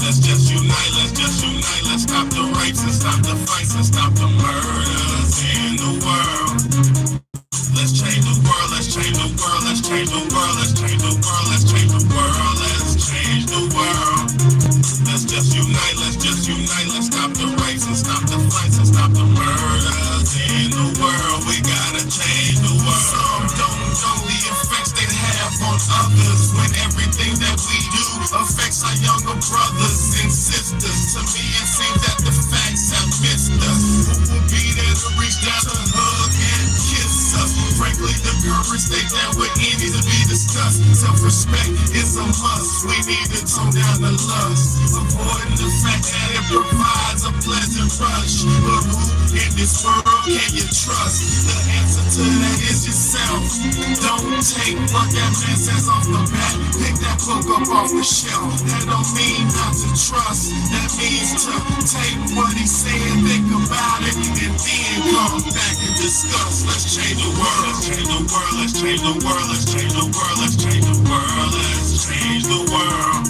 Let's just unite, let's stop the rapes and stop the fights and stop the murders in the world. Let's change the world, let's change the world, let's change the world, let's change the world, let's change the world, let's change the world. Let's just unite, let's stop the rapes and stop the fights and stop the murders in the world. We gotta change the world. Some don't know the effects they have on others when everything that we do affects our younger brothers and sisters. To me, it seems that the facts have missed us. Who will be there to reach down to hug and kiss us? Frankly, the courage they down with any to be discussed. Self-respect is a must. We need to tone down the lust, avoiding the fact that it provides a pleasant rush. But who in this world can you trust? The answer to that is yourself. Don't take what that man says off the bat. Pick that book up off the shelf. That don't mean not to trust. That means to take what he said, think about it, and then come back and discuss. Let's change the world. Let's change the world. Let's change the world. Let's change the world. Let's change the world. Let's change the world.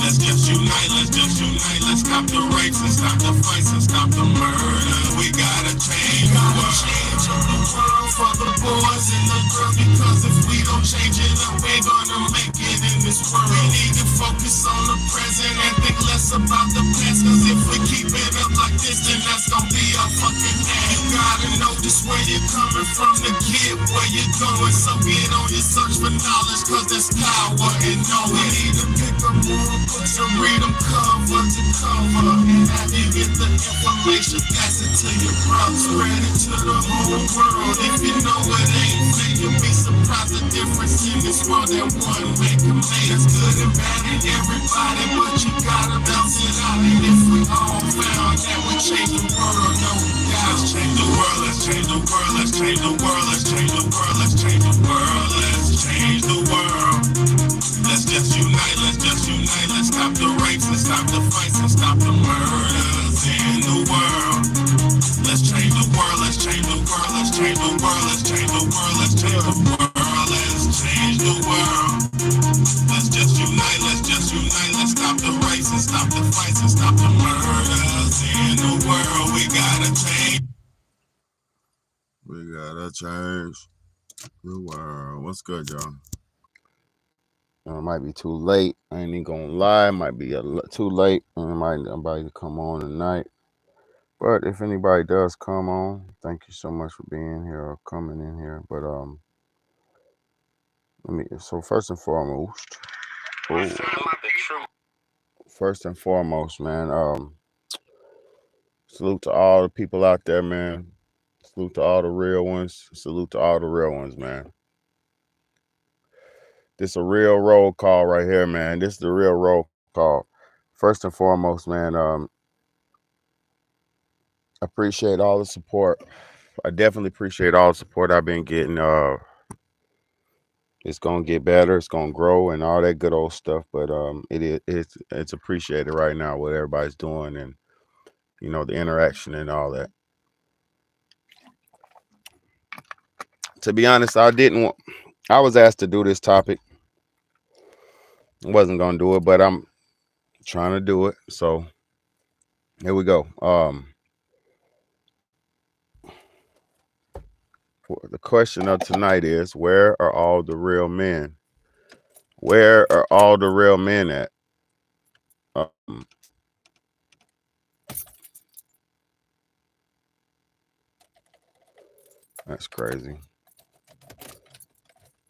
Let's just unite, let's stop the rapes and stop the fights and stop the murder. We gotta change the world. Change the world for the boys and the girls, because if we don't change it up, we're gonna make it in this world. We need to focus on the present and think less about the past, cause if we keep it up like this, then that's gonna be our fucking end. You gotta know just where you're coming from to get where you're going, so get on your search for knowledge, cause there's power in knowing. We need to pick up more books and read them cover to cover, and after you get the information, pass it to your brother, spread it to the whole world. If you know it ain't fair, you'll be surprised the difference in this world that one man can make. It's good and bad in everybody, but you gotta bounce it out. And if we all found that we change the world, no doubt. Let's change the world, let's change the world, let's change the world, let's change the world, let's change the world, let's change the world. Let's just unite, let's stop the rapes and stop the fights and stop the murders in the world. Let's change the world, let's change the world, let's change the world, let's change the world, let's change the world, let's change the world. Let's just unite, let's stop the rapes and stop the fights and stop the murders in the world. We gotta change. We gotta change the world. What's good, y'all? It might be too late. I ain't even gonna lie. It might be too late. And it might nobody to come on tonight. But if anybody does come on, thank you so much for being here or coming in here. But so first and foremost, man, salute to all the people out there, man. Salute to all the real ones. Salute to all the real ones, man. This a real roll call right here, man. This is the real roll call. First and foremost, man, appreciate all the support. I definitely appreciate all the support I've been getting. It's gonna get better, it's gonna grow, and all that good old stuff. But it's appreciated right now what everybody's doing, and the interaction and all that. To be honest, I was asked to do this topic. I wasn't gonna do it, but I'm trying to do it. So here we go. The question of tonight is, where are all the real men? Where are all the real men at? That's crazy.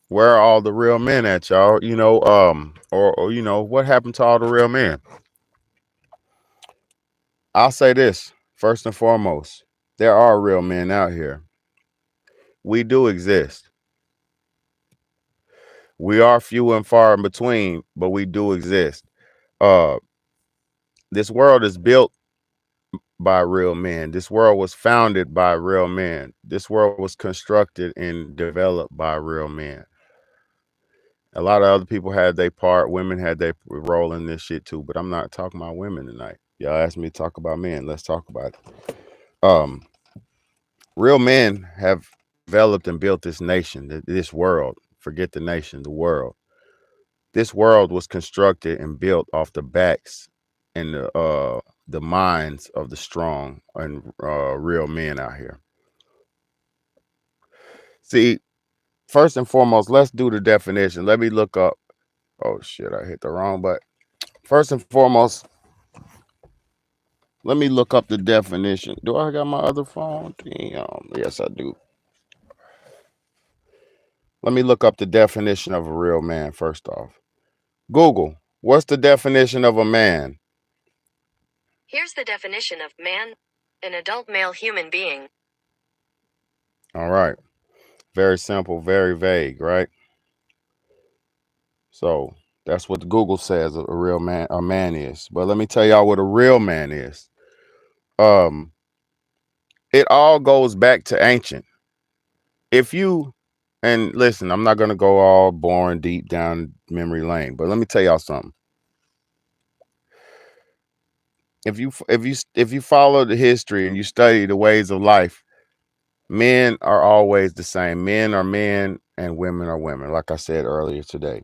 Where are all the real men at, y'all? Or what happened to all the real men? I'll say this first and foremost: there are real men out here. We do exist. We are few and far in between, but we do exist. Uh, this world is built by real men. This world was founded by real men. This world was constructed and developed by real men. A lot of other people had their part. Women had their role in this shit too, but I'm not talking about women tonight. Y'all asked me to talk about men. Let's talk about it. Real men have developed and built this nation, this world. Forget the nation, the world. This world was constructed and built off the backs and the minds of the strong and real men out here. See, first and foremost, let's do the definition. Let me look up. Oh shit, I hit the wrong button. First and foremost, let me look up the definition. Do I got my other phone? Damn. Yes, I do. Let me look up the definition of a real man first off. Google, what's the definition of a man? Here's the definition of man: an adult male human being. All right. Very simple, very vague, right? So that's what Google says a real man, a man is. But let me tell y'all what a real man is. It all goes back to ancient. If you and listen, I'm not gonna go all boring deep down memory lane, but let me tell y'all something. If you follow the history and you study the ways of life, men are always the same. Men are men and women are women, like I said earlier today.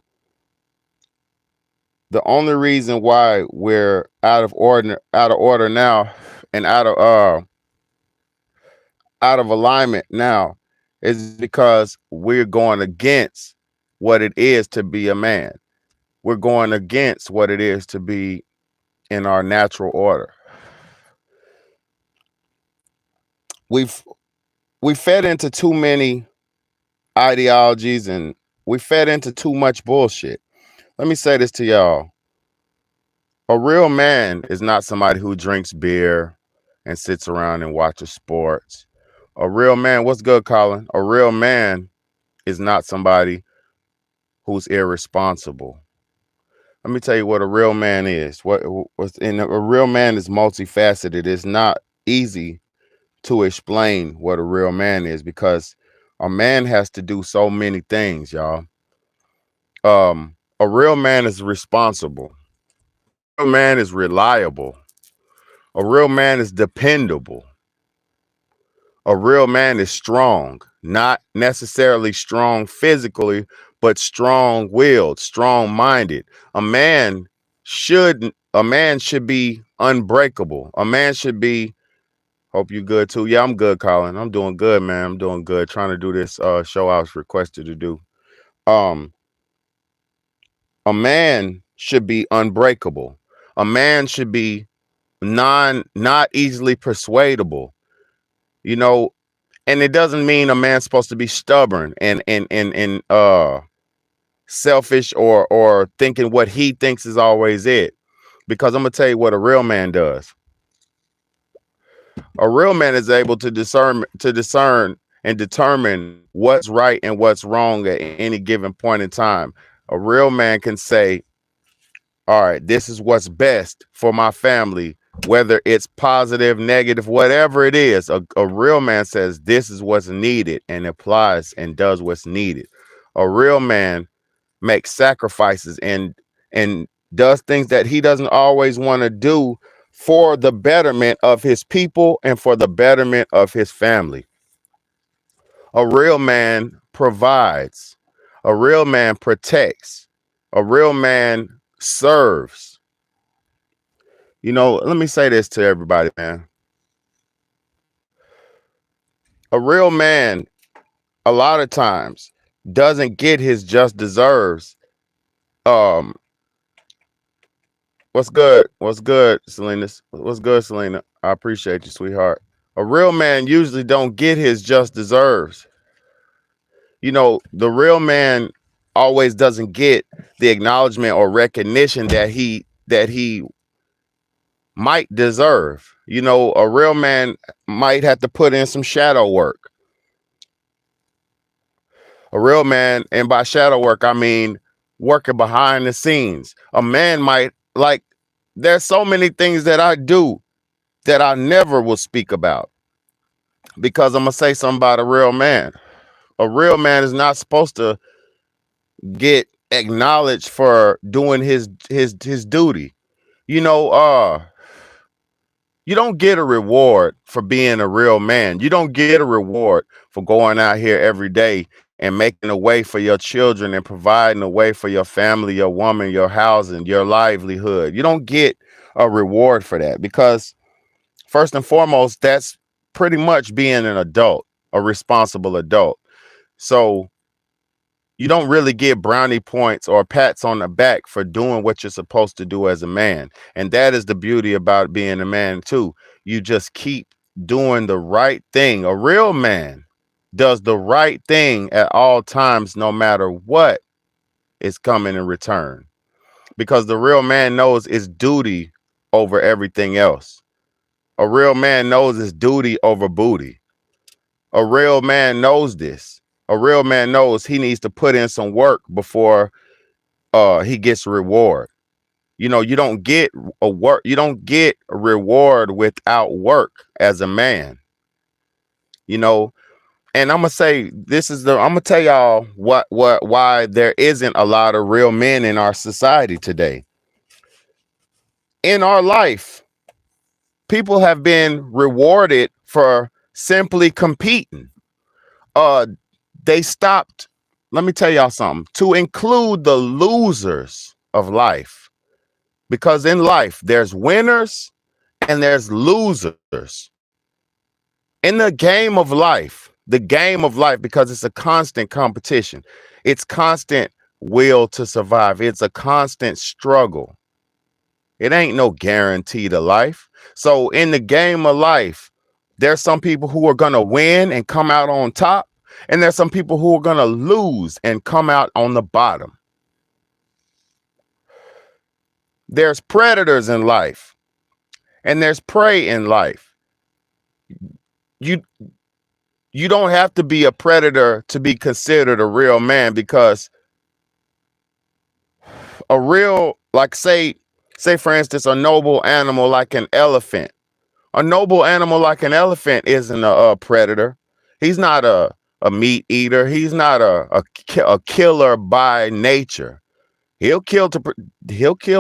The only reason why we're out of order now and out of alignment now is because we're going against what it is to be a man. We're going against what it is to be in our natural order. We fed into too many ideologies and we fed into too much bullshit. Let me say this to y'all. A real man is not somebody who drinks beer and sits around and watches sports. A real man, what's good, Colin? A real man is not somebody who's irresponsible. Let me tell you what a real man is. A real man is multifaceted. It's not easy to explain what a real man is because a man has to do so many things, y'all. A real man is responsible. A real man is reliable. A real man is dependable. A real man is strong, not necessarily strong physically, but strong-willed, strong-minded. A man should be unbreakable. A man should be. Hope you good too. Yeah, I'm good, Colin. I'm doing good, man. I'm doing good. Trying to do this show I was requested to do. A man should be unbreakable. A man should be not easily persuadable. You know, and it doesn't mean a man's supposed to be stubborn and selfish or thinking what he thinks is always it. Because I'm gonna tell you what a real man does. A real man is able to discern and determine what's right and what's wrong at any given point in time. A real man can say, all right, this is what's best for my family, whether it's positive, negative, whatever it is. A real man says this is what's needed and applies and does what's needed. A real man makes sacrifices and does things that he doesn't always want to do for the betterment of his people and for the betterment of his family. A real man provides. A real man protects. A real man serves. You know, let me say this to everybody, man. A real man, a lot of times, doesn't get his just deserves. What's good? What's good, Selena? What's good, Selena? I appreciate you, sweetheart. A real man usually don't get his just deserves. You know, the real man always doesn't get the acknowledgement or recognition that he might deserve. You know, a real man might have to put in some shadow work. A real man, and by shadow work, I mean working behind the scenes. A man might, like, there's so many things that I do that I never will speak about because I'm going to say something about a real man. A real man is not supposed to get acknowledged for doing his duty. You know, you don't get a reward for being a real man. You don't get a reward for going out here every day and making a way for your children and providing a way for your family, your woman, your housing, your livelihood. You don't get a reward for that because first and foremost, that's pretty much being an adult, a responsible adult. So you don't really get brownie points or pats on the back for doing what you're supposed to do as a man. And that is the beauty about being a man too. You just keep doing the right thing. A real man does the right thing at all times, no matter what is coming in return. Because the real man knows his duty over everything else. A real man knows his duty over booty. A real man knows this. A real man knows he needs to put in some work before he gets a reward. You know, you don't get a reward without work as a man. You know, and I'm gonna say I'm gonna tell y'all why there isn't a lot of real men in our society today. In our life, people have been rewarded for simply competing. Uh they stopped, let me tell y'all something, to include the losers of life. Because in life, there's winners and there's losers. In the game of life, because it's a constant competition, it's constant will to survive, it's a constant struggle. It ain't no guarantee to life. So in the game of life, there's some people who are going to win and come out on top, and there's some people who are going to lose and come out on the bottom. There's predators in life, and there's prey in life. You don't have to be a predator to be considered a real man, because a real, like say for instance, a noble animal like an elephant. A noble animal like an elephant isn't a predator. He's not a meat eater. He's not a killer by nature. He'll kill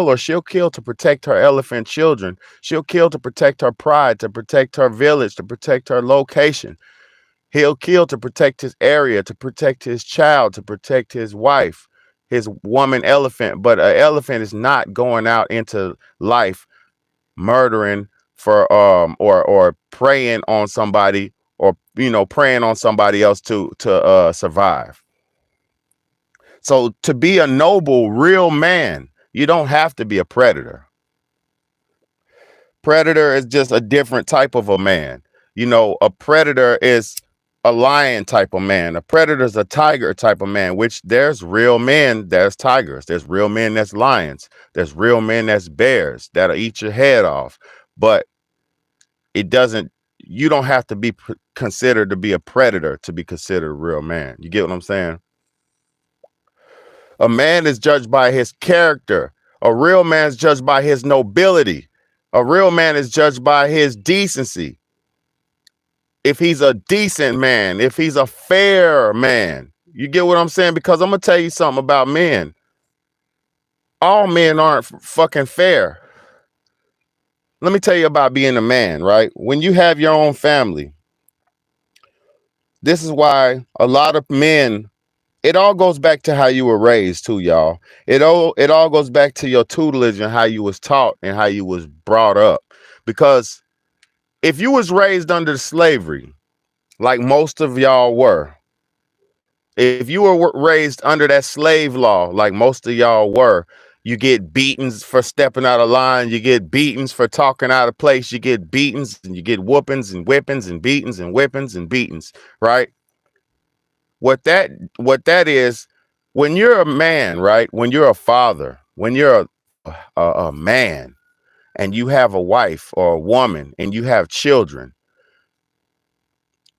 or she'll kill to protect her elephant children. She'll kill to protect her pride, to protect her village, to protect her location. He'll kill to protect his area, to protect his child, to protect his wife, his woman elephant. But an elephant is not going out into life murdering for or preying on somebody, or preying on somebody else to survive. So to be a noble real man, you don't have to be a predator. Predator is just a different type of a man. A predator is a lion type of man. A predator is a tiger type of man, which there's real men that's tigers. There's real men that's lions. There's real men that's bears that'll eat your head off. But you don't have to be considered to be a predator to be considered a real man. You get what I'm saying? A man is judged by his character. A real man is judged by his nobility. A real man is judged by his decency. If he's a decent man, if he's a fair man. You get what I'm saying? Because I'm going to tell you something about men. All men aren't fucking fair. Let me tell you about being a man, right? When you have your own family, this is why a lot of men, it all goes back to how you were raised too, y'all. It all goes back to your tutelage and how you was taught and how you was brought up. Because if you was raised under slavery, like most of y'all were, if you were raised under that slave law, like most of y'all were, you get beatings for stepping out of line. You get beatings for talking out of place. You get beatings and you get whoopings and whippings and beatings and whippings and beatings, right? What that is, when you're a man, right? When you're a father, when you're a man and you have a wife or a woman and you have children,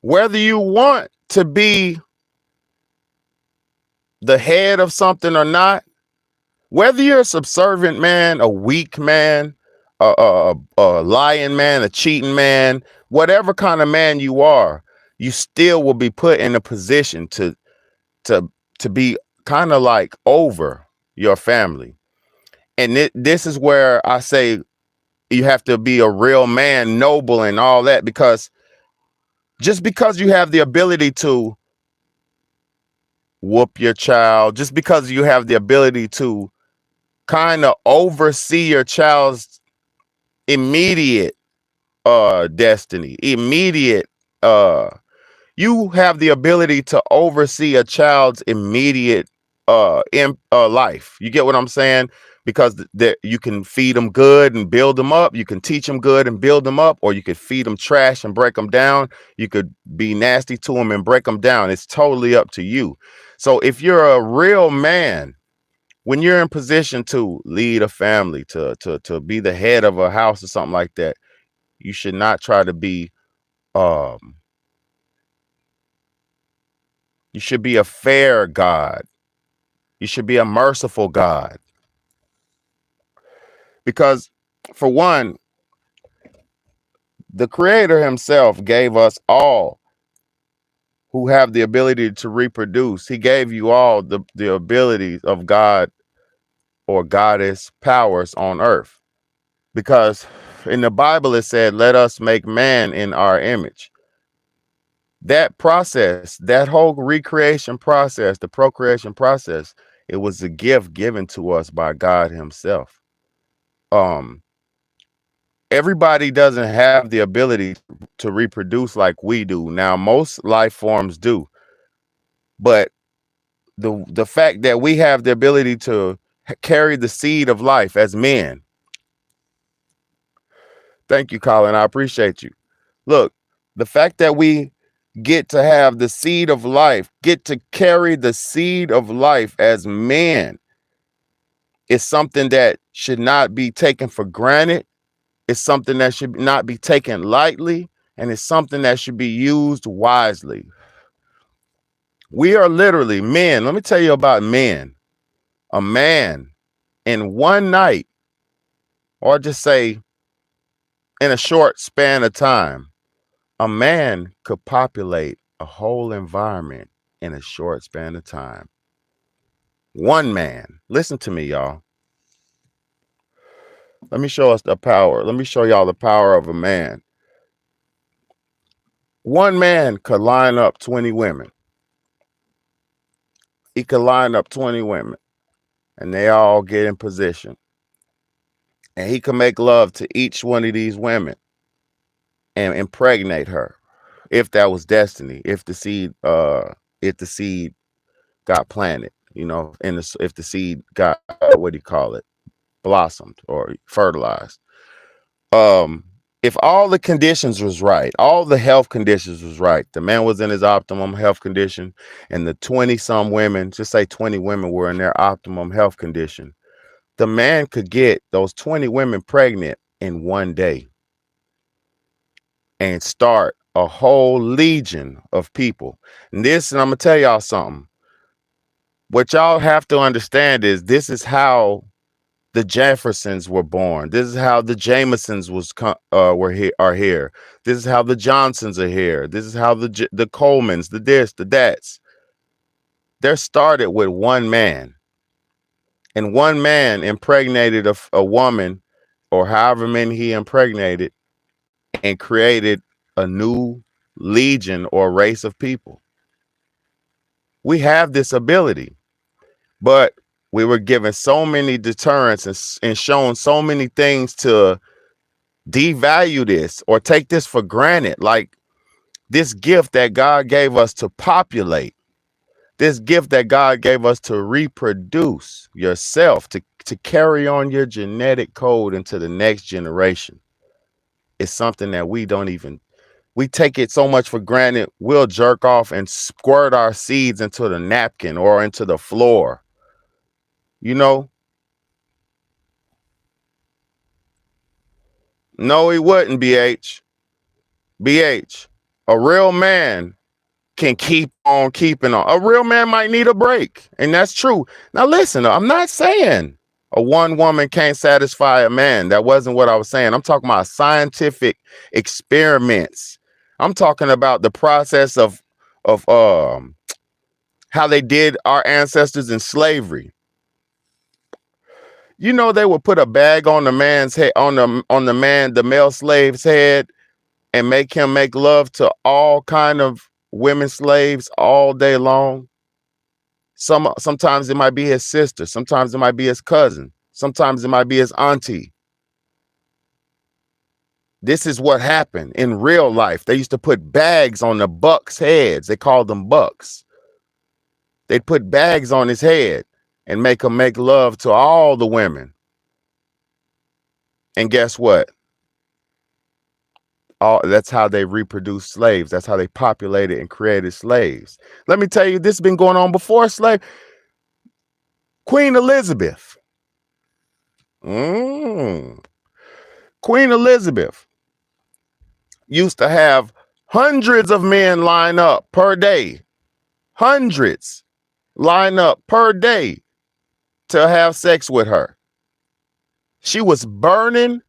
whether you want to be the head of something or not, whether you're a subservient man, a weak man, a lying man, a cheating man, whatever kind of man you are, you still will be put in a position to be kind of like over your family. And this is where I say you have to be a real man, noble and all that, because just because you have the ability to whoop your child, just because you have the ability to kind of oversee your child's immediate destiny, immediate you have the ability to oversee a child's immediate life. You get what I'm saying? Because you can feed them good and build them up. You can teach them good and build them up, or you could feed them trash and break them down. You could be nasty to them and break them down. It's totally up to you. So if you're a real man, when you're in position to lead a family, to be the head of a house or something like that, you should not try to be you should be a fair God. You should be a merciful God. Because, for one, the Creator himself gave us all who have the ability to reproduce. He gave you all the abilities of God or goddess powers on earth. Because in the Bible it said, let us make man in our image. That process, that whole recreation process, the procreation process, it was a gift given to us by God himself. Everybody doesn't have the ability to reproduce like we do. Now, most life forms do. But the fact that we have the ability to carry the seed of life as men. Thank you, Colin. I appreciate you. Look, the fact that we get to have the seed of life, get to carry the seed of life as men, is something that should not be taken for granted. It's something that should not be taken lightly, and it's something that should be used wisely. We are literally men. Let me tell you about men. A man in one night, or just say in a short span of time, a man could populate a whole environment in a short span of time. One man. Listen to me, y'all. Let me show us the power. Let me show y'all the power of a man. One man could line up 20 women. He could line up 20 women, and they all get in position. And he could make love to each one of these women and impregnate her, if that was destiny, if the seed got planted, if the seed got, what do you call it, blossomed or fertilized. If all the conditions was right, all the health conditions was right, the man was in his optimum health condition, and the 20 some women, just say 20 women were in their optimum health condition, the man could get those 20 women pregnant in one day and start a whole legion of people. And I'm gonna tell y'all something. What y'all have to understand is this is how the Jeffersons were born. This is how the Jamesons are here. This is how the Johnsons are here. This is how the Colemans, the this, the that's. They're started with one man. And one man impregnated a woman, or however many he impregnated, and created a new legion or race of people. We have this ability, but we were given so many deterrents and shown so many things to devalue this or take this for granted. Like this gift that God gave us to populate, this gift that God gave us to reproduce yourself, to carry on your genetic code into the next generation, is something that we take it so much for granted. We'll jerk off and squirt our seeds into the napkin or into the floor. No, he wouldn't, BH. BH, a real man can keep on keeping on. A real man might need a break, and that's true. Now listen, I'm not saying a one woman can't satisfy a man. That wasn't what I was saying. I'm talking about scientific experiments. I'm talking about the process of how they did our ancestors in slavery. They would put a bag on the man's head, on the male slave's head, and make him make love to all kind of women slaves all day long. Sometimes it might be his sister. Sometimes it might be his cousin. Sometimes it might be his auntie. This is what happened in real life. They used to put bags on the bucks' heads. They called them bucks. They'd put bags on his head and make him make love to all the women. And guess what? That's how they reproduced slaves. That's how they populated and created slaves. Let me tell you, this has been going on before slave. Queen Elizabeth. Queen Elizabeth used to have hundreds of men line up per day. Hundreds line up per day to have sex with her. She was burning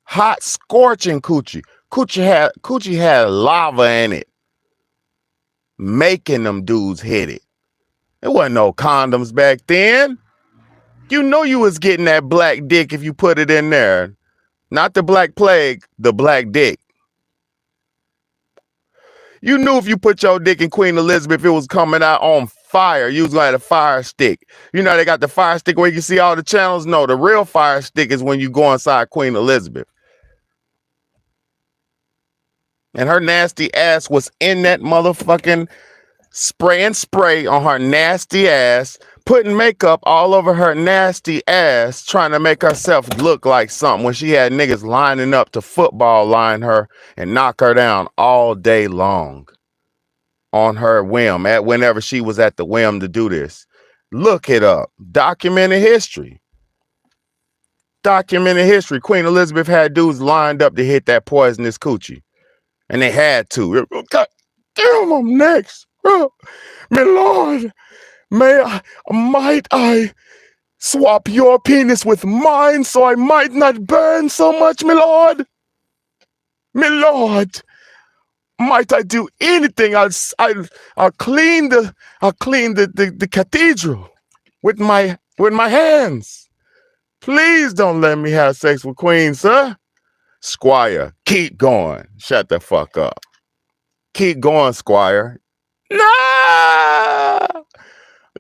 hot, scorching coochie. Coochie had lava in it, making them dudes hit it. There wasn't no condoms back then. You know you was getting that black dick if you put it in there. Not the black plague, the black dick. You knew if you put your dick in Queen Elizabeth, it was coming out on fire. You was going to have a fire stick. You know they got the fire stick where you can see all the channels? No, the real fire stick is when you go inside Queen Elizabeth. And her nasty ass was in that motherfucking spray on her nasty ass, putting makeup all over her nasty ass, trying to make herself look like something when she had niggas lining up to football line her and knock her down all day long on her whim, whenever she was at the whim to do this. Look it up. Documented history. Documented history. Queen Elizabeth had dudes lined up to hit that poisonous coochie. And they had to. God damn, I'm next. My lord, might I swap your penis with mine so I might not burn so much, my lord? My lord, might I do anything? I'll clean the cathedral with my hands. Please don't let me have sex with Queen, sir. Squire, keep going. Shut the fuck up. Keep going, Squire. No!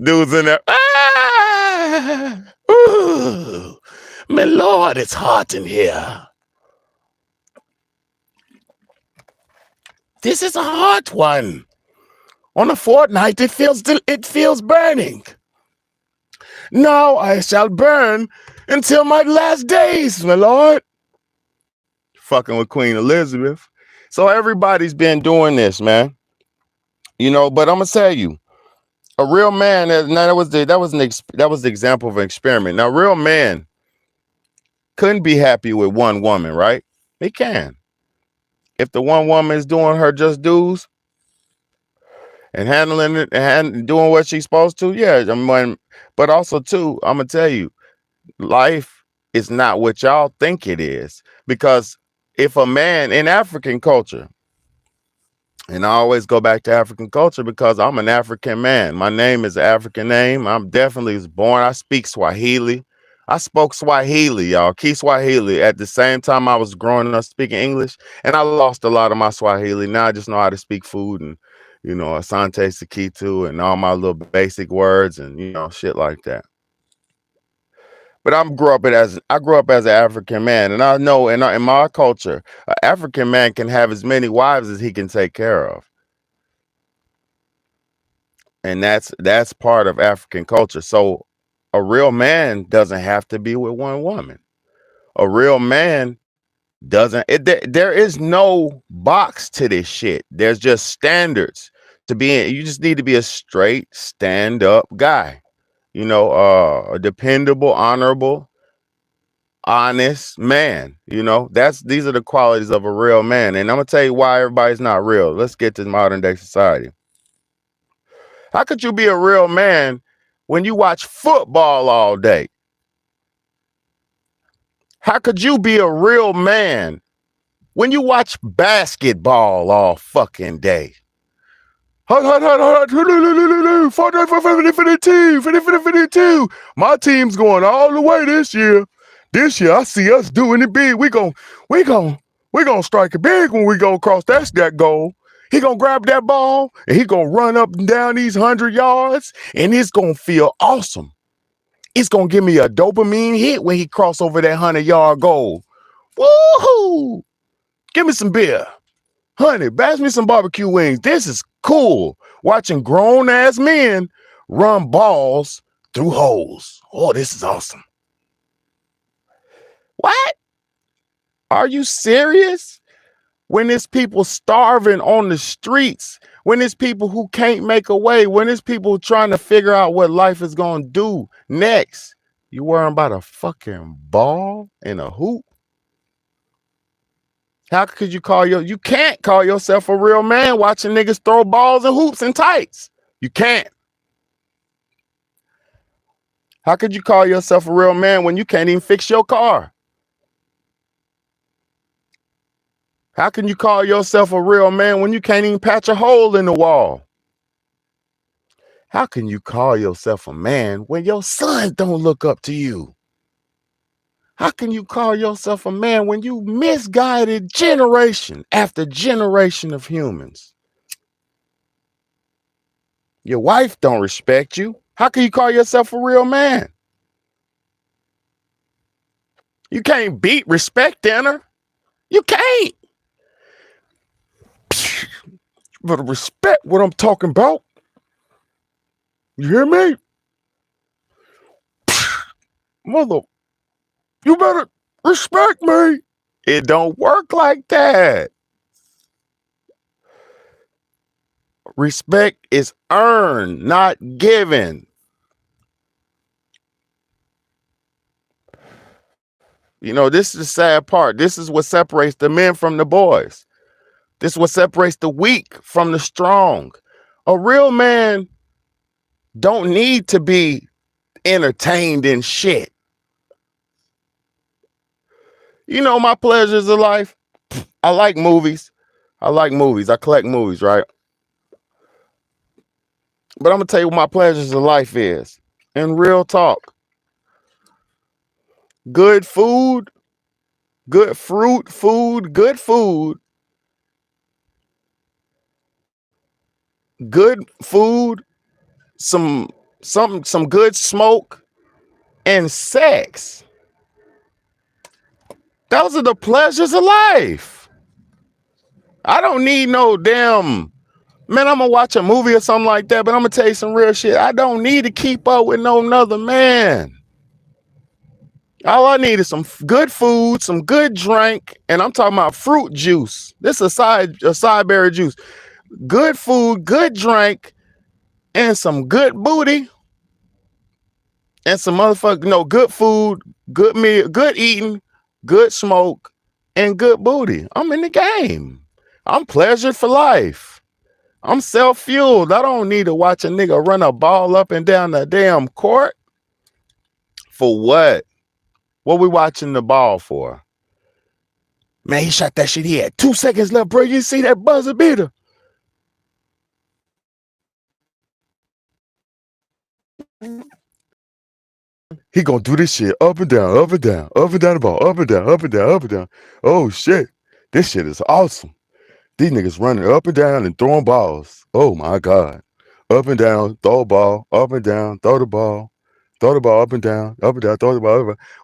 Dudes in there. Ah! Ooh, my lord, it's hot in here. This is a hot one. On a fortnight, it feels burning. Now I shall burn until my last days, my lord. Fucking with Queen Elizabeth. So everybody's been doing this, man. You know, but I'm gonna tell you, a real man. That was the example of an experiment. Now, a real man couldn't be happy with one woman, right? He can. If the one woman is doing her just dues and handling it and doing what she's supposed to, yeah. But also too, I'm gonna tell you, life is not what y'all think it is, because if a man in African culture, and I always go back to African culture because I'm an African man. My name is an African name. I'm definitely was born. I speak Swahili. I spoke Swahili, y'all. Kiswahili. At the same time I was growing up speaking English, and I lost a lot of my Swahili. Now I just know how to speak food and, you know, asante sakitu and all my little basic words and, you know, shit like that. But I grew up as an African man, and I know in my culture, an African man can have as many wives as he can take care of, and that's part of African culture. So a real man doesn't have to be with one woman. A real man doesn't. There is no box to this shit. There's just standards to be in. You just need to be a straight stand-up guy. You know, a dependable, honorable, honest man. You know, these are the qualities of a real man. And I'm gonna tell you why everybody's not real. Let's get to modern day society. How could you be a real man when you watch football all day? How could you be a real man when you watch basketball all fucking day? My team's going all the way this year. This year, I see us doing it big. We gon' strike it big when we go across that goal. He gonna grab that ball and he gonna run up and down these 100 yards, and it's gonna feel awesome. It's gonna give me a dopamine hit when he cross over that 100-yard goal. Woohoo! Give me some beer. Honey, bash me some barbecue wings. This is cool. Watching grown-ass men run balls through holes. Oh, this is awesome. What? Are you serious? When there's people starving on the streets, when there's people who can't make a way, when there's people trying to figure out what life is going to do next, you worrying about a fucking ball and a hoop? How could you you can't call yourself a real man watching niggas throw balls and hoops and tights. You can't. How could you call yourself a real man when you can't even fix your car? How can you call yourself a real man when you can't even patch a hole in the wall? How can you call yourself a man when your son don't look up to you? How can you call yourself a man when you misguided generation after generation of humans? Your wife don't respect you. How can you call yourself a real man? You can't beat respect in her. You can't. You better respect what I'm talking about. You hear me? Mother, you better respect me. It don't work like that. Respect is earned, not given. You know, this is the sad part. This is what separates the men from the boys. This is what separates the weak from the strong. A real man don't need to be entertained in shit. You know my pleasures of life? I like movies. I collect movies, right? But I'm going to tell you what my pleasures of life is. In real talk. Good food, good fruit, good food, some good smoke, and sex. Those are the pleasures of life. I don't need no damn, man, I'm gonna watch a movie or something like that, but I'm gonna tell you some real shit. I don't need to keep up with no another man. All I need is some good food, some good drink, and I'm talking about fruit juice. This is a side berry juice. Good food, good drink, and some good booty, and some good food, good meal, good eating, good smoke, and good booty. I'm in the game. I'm pleasured for life. I'm self-fueled. I don't need to watch a nigga run a ball up and down the damn court. For what? What we watching the ball for? Man, he shot that shit. He had 2 seconds left, bro. You see that buzzer beater? He gonna do this shit up and down, up and down, up and down the ball, up and down, up and down, up and down. Oh shit. This shit is awesome. These niggas running up and down and throwing balls. Oh my God. Up and down, throw a ball, up and down, throw the ball up and down, throw the ball, up and down.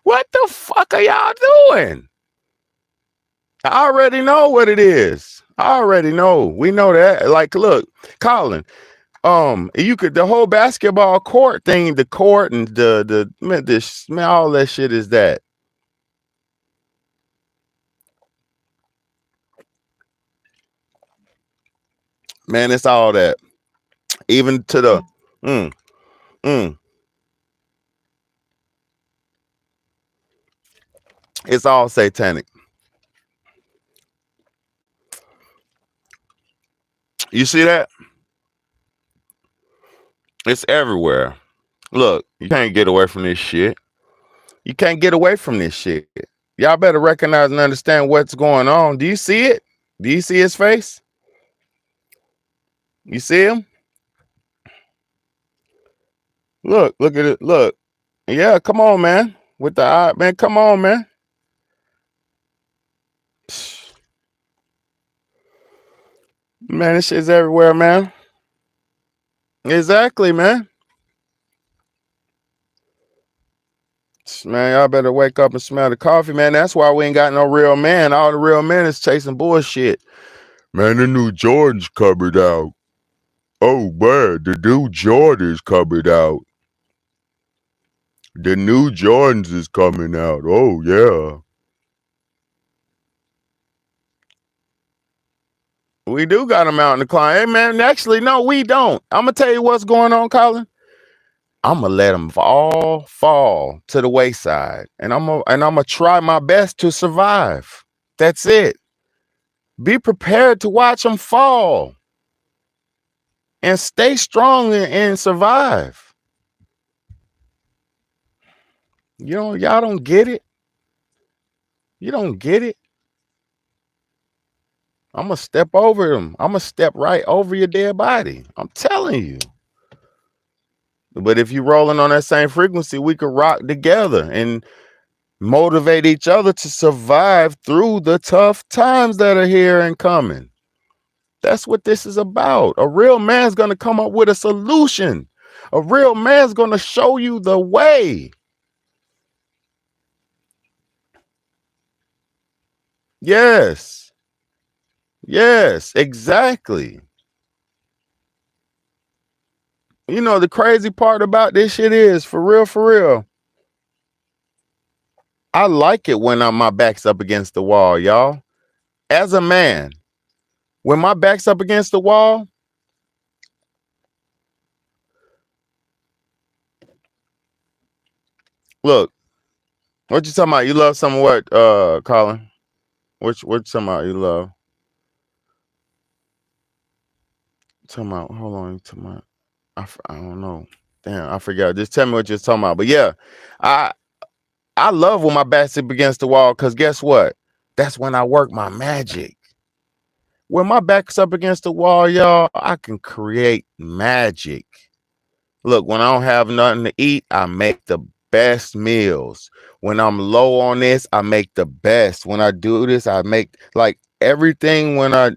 What the fuck are y'all doing? I already know what it is. I already know. We know that. Like, look, Colin, the whole basketball court thing, the court and man, all that shit is that. Man, it's all that. Even to the it's all satanic. You see that? It's everywhere. Look, you can't get away from this shit. You can't get away from this shit. Y'all better recognize and understand what's going on. Do you see it? Do you see his face? You see him? Look at it. Look. Yeah, come on, man. With the eye, man. Come on, man. Man, this shit's everywhere, man. Exactly, man. Man, y'all better wake up and smell the coffee, man. That's why we ain't got no real man. All the real men is chasing bullshit. Man, the new Jordan's coming out. Oh, man, the new Jordan's coming out. The new Jordans is coming out. Oh, yeah. We do got them out in the climb. Hey, man, actually, no, we don't. I'm going to tell you what's going on, Colin. I'm going to let them all fall to the wayside. And I'm gonna try my best to survive. That's it. Be prepared to watch them fall. And stay strong and survive. Y'all don't get it. You don't get it. I'm going to step over them. I'm going to step right over your dead body. I'm telling you. But if you're rolling on that same frequency, we could rock together and motivate each other to survive through the tough times that are here and coming. That's what this is about. A real man's going to come up with a solution. A real man's going to show you the way. Yes. Yes, exactly. You know, the crazy part about this shit is, for real, I like it when my back's up against the wall, y'all. As a man, when my back's up against the wall, look, what you talking about? You love some what, Colin? What you talking about you love? Talking about, hold on, talking about, I don't know. Damn, I forgot. Just tell me what you're talking about. But yeah, I love when my back's up against the wall, because guess what? That's when I work my magic. When my back's up against the wall, y'all, I can create magic. Look, when I don't have nothing to eat, I make the best meals. When I'm low on this, I make the best. When I do this, I make like everything. When I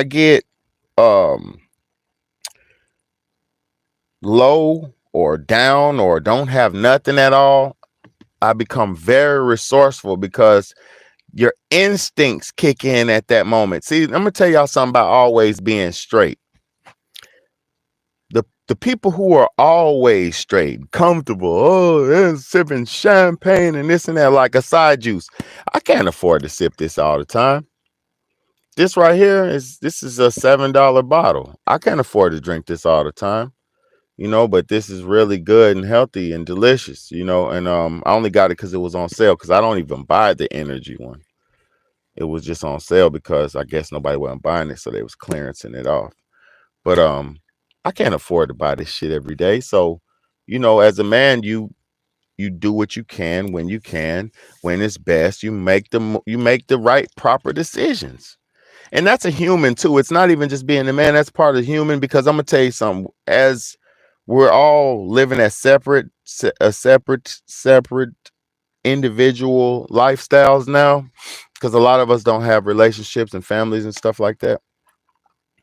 get low or down or don't have nothing at all, I become very resourceful because your instincts kick in at that moment. See, I'm gonna tell y'all something about always being straight. The people who are always straight, comfortable, they're sipping champagne and this and that like a side juice. I can't afford to sip this all the time. This right here is a $7 bottle. I can't afford to drink this all the time. You know, but this is really good and healthy and delicious, you know, and I only got it because it was on sale, because I don't even buy the energy one. It was just on sale because I guess nobody wasn't buying it, so they was clearancing it off. But I can't afford to buy this shit every day. So, you know, as a man, you do what you can when it's best. You make the right proper decisions. And that's a human too. It's not even just being a man. That's part of human, because I'm gonna tell you something. As we're all living as separate individual lifestyles now, because a lot of us don't have relationships and families and stuff like that.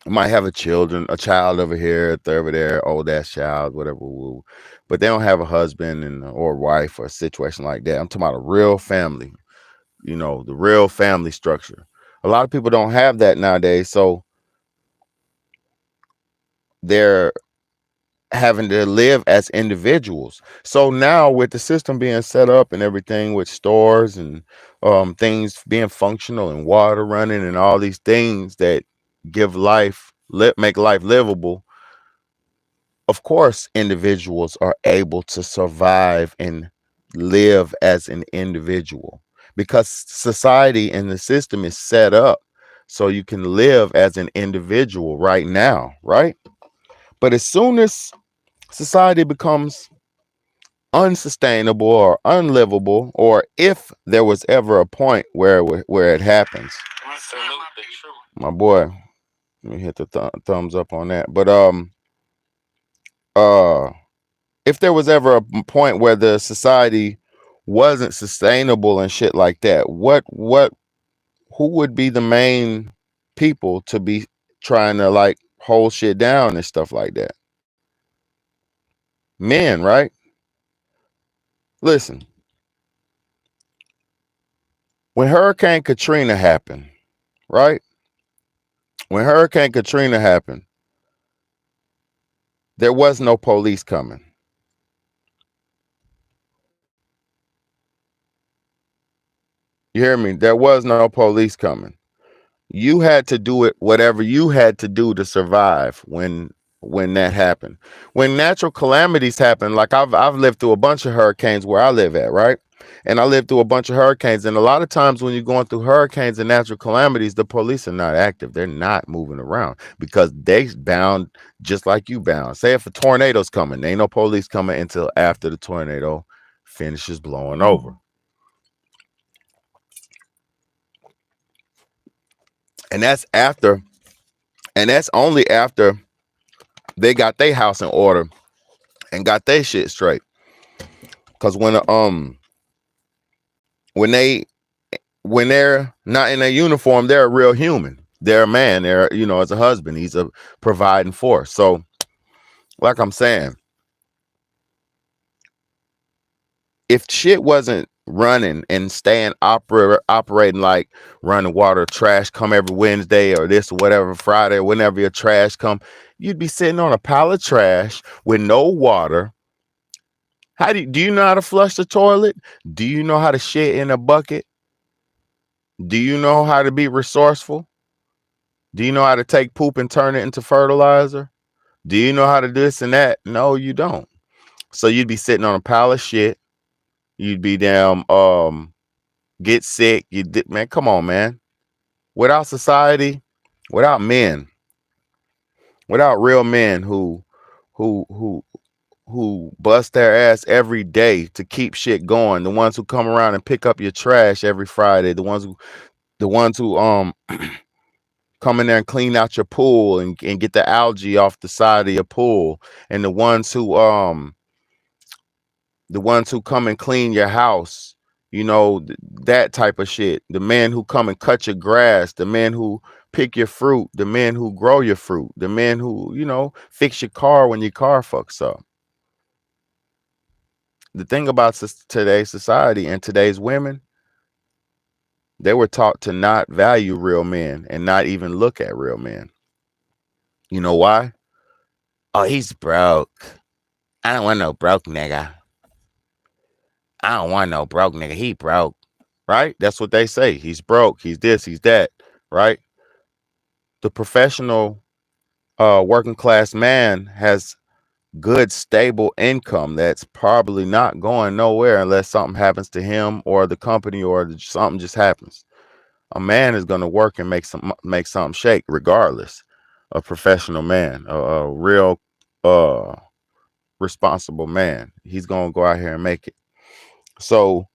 You might have a child over here, over there, old ass child, whatever, but they don't have a husband or wife or a situation like that. I'm talking about a real family, you know, the real family structure. A lot of people don't have that nowadays, so they're having to live as individuals. So now, with the system being set up and everything, with stores and things being functional and water running and all these things that give make life livable, of course individuals are able to survive and live as an individual, because society and the system is set up so you can live as an individual right now, right? But as soon as society becomes unsustainable or unlivable, or if there was ever a point where it happens, my boy, let me hit the thumbs up on that. But if there was ever a point where the society wasn't sustainable and shit like that, who would be the main people to be trying to like hold shit down and stuff like that? Men, right? Listen, when Hurricane Katrina happened, right? When Hurricane Katrina happened, there was no police coming. You hear me? There was no police coming. You had to do it whatever you had to do to survive when that happened. When natural calamities happen, like I've lived through a bunch of hurricanes where I live at, right? And I lived through a bunch of hurricanes, and a lot of times when you're going through hurricanes and natural calamities, the police are not active. They're not moving around because they bound just like you bound. Say if a tornado's coming, there ain't no police coming until after the tornado finishes blowing over. And that's after, and that's only after they got their house in order and got their shit straight. Cause when they're not in a uniform, they're a real human. They're a man. They're, you know, as a husband, he's a providing force. So, like I'm saying, if shit wasn't running and staying operating like running water, trash come every Wednesday or this or whatever Friday or whenever your trash come, you'd be sitting on a pile of trash with no water. How do you know how to flush the toilet? Do you know how to shit in a bucket? Do you know how to be resourceful? Do you know how to take poop and turn it into fertilizer? Do you know how to do this and that? No, you don't. So you'd be sitting on a pile of shit. You'd be damn get sick. Man, come on, man. Without society, without men, without real men who bust their ass every day to keep shit going, the ones who come around and pick up your trash every Friday, the ones who come in there and clean out your pool and get the algae off the side of your pool, and the ones who come and clean your house, you know, that type of shit. The men who come and cut your grass, the men who pick your fruit, the men who grow your fruit, the men who, you know, fix your car when your car fucks up. The thing about today's society and today's women, they were taught to not value real men and not even look at real men. You know why? Oh, he's broke. I don't want no broke nigga. I don't want no broke nigga. He broke. Right? That's what they say. He's broke. He's this. He's that. Right? The professional working class man has good, stable income that's probably not going nowhere unless something happens to him or the company or something just happens. A man is going to work and make something shake regardless. A professional man, a real responsible man, he's going to go out here and make it. So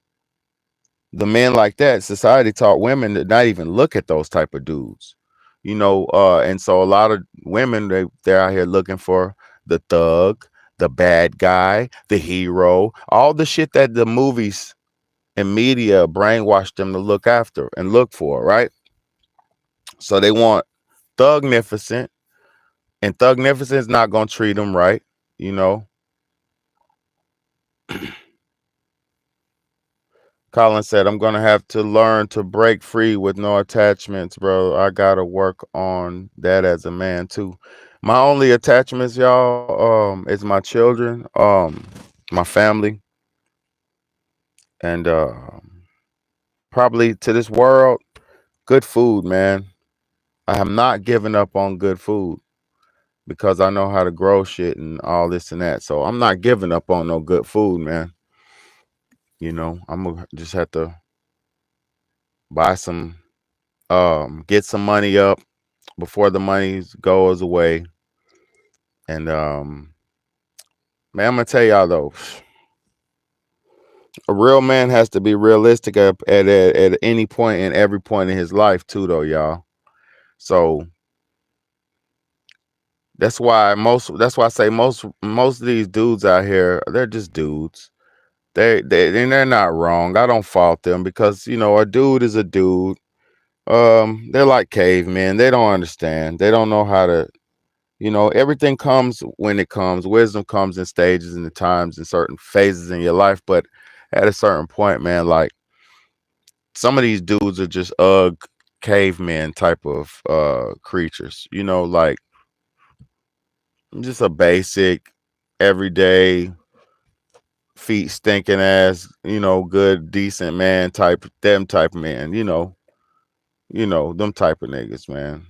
the men like that, society taught women to not even look at those type of dudes, you know, and so a lot of women, they're out here looking for the thug, the bad guy, the hero, all the shit that the movies and media brainwashed them to look after and look for, right? So they want Thugnificent, and Thugnificent is not going to treat them right, you know. Colin said, I'm going to have to learn to break free with no attachments, bro. I got to work on that as a man, too. My only attachments, y'all, is my children, my family, and probably to this world, good food, man. I have not given up on good food because I know how to grow shit and all this and that. So I'm not giving up on no good food, man. You know, I'm gonna just have to buy some, get some money up before the money goes away. And man, I'm gonna tell y'all though, a real man has to be realistic at any point and every point in his life too, though, y'all. So that's why I say most of these dudes out here, they're just dudes. They're not wrong. I don't fault them because, you know, a dude is a dude. They're like cavemen. They don't understand. They don't know how to, everything comes when it comes. Wisdom comes in stages and in times and certain phases in your life. But at a certain point, man, like some of these dudes are just caveman type of creatures. Like just a basic, everyday, feet stinking ass, good, decent man type, them type of man, them type of niggas, man.